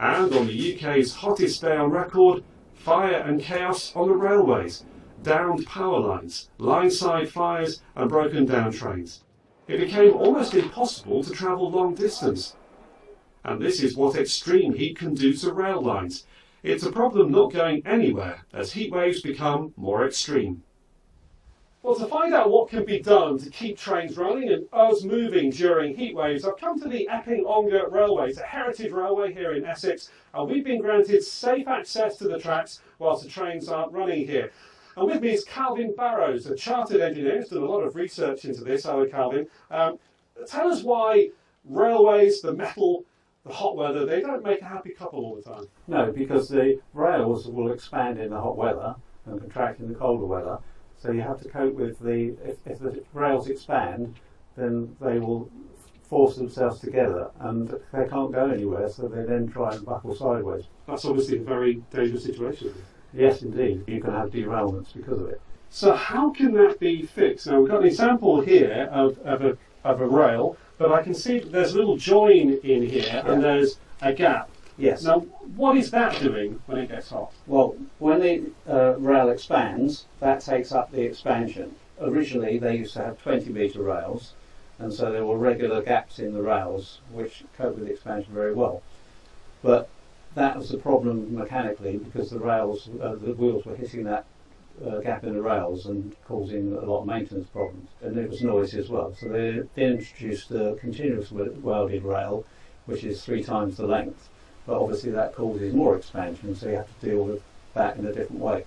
And on the UK's hottest day on record, fire and chaos on the railways, downed power lines, line-side fires and broken down trains. It became almost impossible to travel long distance. And this is what extreme heat can do to rail lines. It's a problem not going anywhere as heat waves become more extreme. Well, to find out what can be done to keep trains running and us moving during heat waves, I've come to the Epping Ongar Railway. It's a heritage railway here in Essex, and we've been granted safe access to the tracks whilst the trains aren't running here. And with me is Calvin Barrows, a chartered engineer who's done a lot of research into this. Hello, Calvin. Tell us why railways, the metal, the hot weather, they don't make a happy couple all the time. No, because the rails will expand in the hot weather and contract in the colder weather. So you have to cope with if the rails expand, then they will force themselves together and they can't go anywhere, so they then try and buckle sideways. That's obviously a very dangerous situation. Yes, indeed. You can have derailments because of it. So how can that be fixed? Now we've got an example here of a rail, but I can see that there's a little join in here and there's a gap. Yes. Now, what is that doing when it gets hot? Well, when the rail expands, that takes up the expansion. Originally, they used to have 20-metre rails, and so there were regular gaps in the rails, which cope with the expansion very well. But that was the problem mechanically, because the wheels were hitting that gap in the rails and causing a lot of maintenance problems, and it was noisy as well. So they introduced the continuous welded rail, which is 3 times the length. But obviously that causes more expansion, so you have to deal with that in a different way.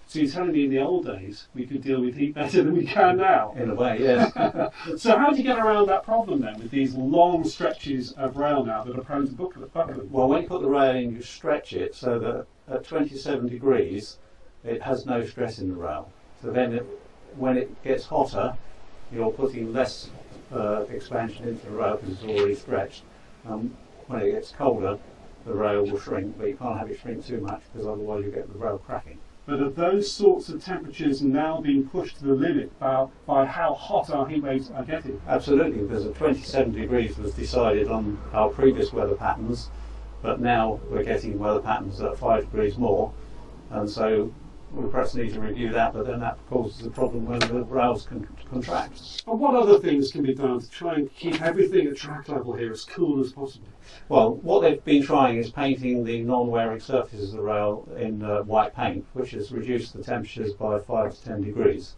So you're telling me in the old days we could deal with heat better than we can now? In a way, yes. So how do you get around that problem then with these long stretches of rail now that are prone to buckling? Well, when you put the rail in, you stretch it so that at 27 degrees it has no stress in the rail. So then when it gets hotter, you're putting less expansion into the rail because it's already stretched. When it gets colder, the rail will shrink, but you can't have it shrink too much because otherwise you get the rail cracking. But are those sorts of temperatures now being pushed to the limit by how hot our heat waves are getting? Absolutely, because at 27 degrees was decided on our previous weather patterns, but now we're getting weather patterns that are 5 degrees more, and so we perhaps need to review that, but then that causes a problem when the rails can contract. And what other things can be done to try and keep everything at track level here as cool as possible? Well, what they've been trying is painting the non-wearing surfaces of the rail in white paint, which has reduced the temperatures by 5 to 10 degrees.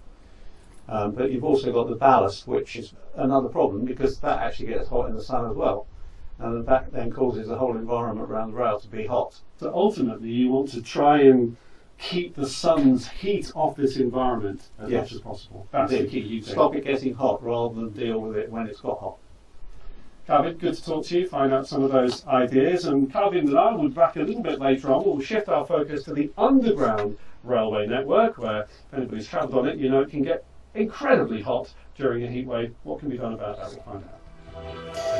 But you've also got the ballast, which is another problem because that actually gets hot in the sun as well. And that then causes the whole environment around the rail to be hot. So ultimately you want to try and keep the sun's heat off this environment as much as possible. That's the key, you think. Stop it getting hot rather than deal with it when it's got hot. Calvin, good to talk to you, find out some of those ideas. And Calvin and I will be back a little bit later on. We'll shift our focus to the underground railway network, where if anybody's travelled on it, you know it can get incredibly hot during a heat wave. What can be done about that? We'll find out.